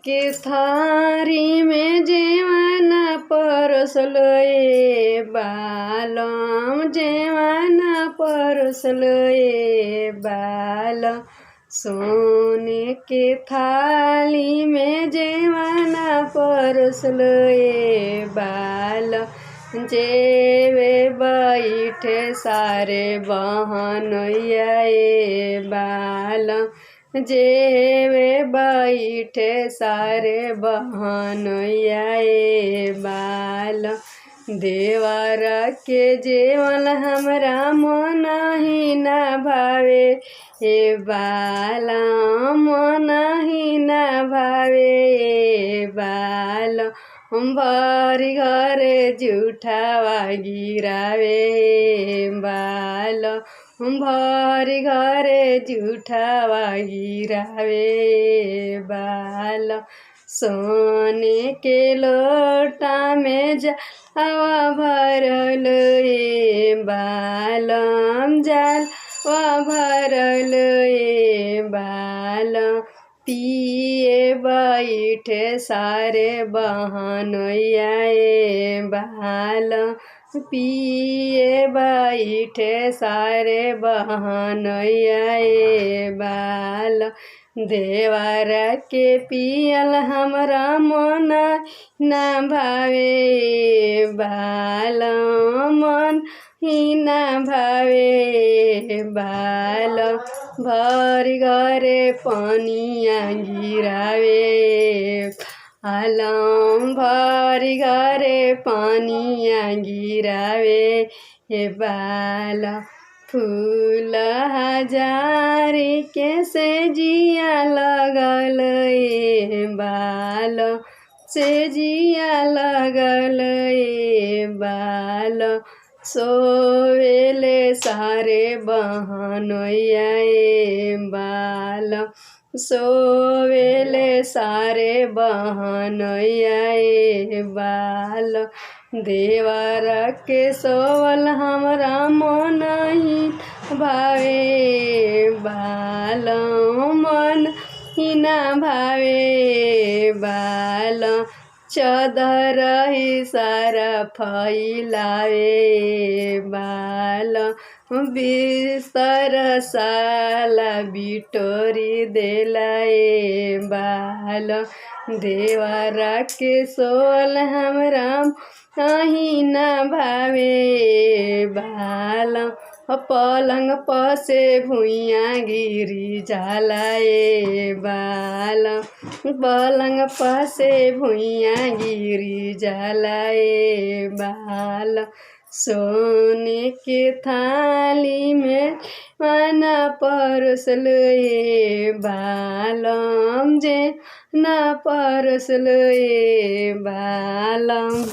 के थारी में जेवन परसल ए बालम जेवन परसल ए बालम सोने के थाली में जेवन परसल ए बालम जेवे बैठे सारे बहनोइया ए बालम जेवे बैठे सारे बहनोइया ए बालम देवर के जेवन हमरा मन ही न भावे ए बालम मन ही न भावे ए बालम भरी घरे जुठावा गिरावे बालम भरी घरे जुठावा गिरावे बालम सोने के लोटा में जावा भरल ए बालम जालवा भरल ए बालम पिए बैठे सारे बहनोइया ए बालम पिए बैठे सारे बहनोइया ए बालम देवर के पियल हमरा मन न भावे बालम मन ही न भावे बालम भरी घरे पनिया गिरावे बालम भरी घरे पनिया गिरावे हे बालम फूल हजारी के से जिया लगल ए बालम से जिया लगल ए बालम सोवेले सारे बहनोइया ए बालम सोवेले सारे बहनोइया ए बालम देवर के सोवल हमरा मन ही भावे बालम मन ही न भावे बालम चदर ही सारा फैलावे बालम बिस्तर साला बिटोरी देला ए बालम देवर के सोल हमरा ही न भावे बालम पलंग पसे भुइया गिरी जाला ए बालम पलंग पसे भुइया गिरी जाला ए बालम सोने के थाली में माना परसल ए बालम जे ना परसल ए बालम।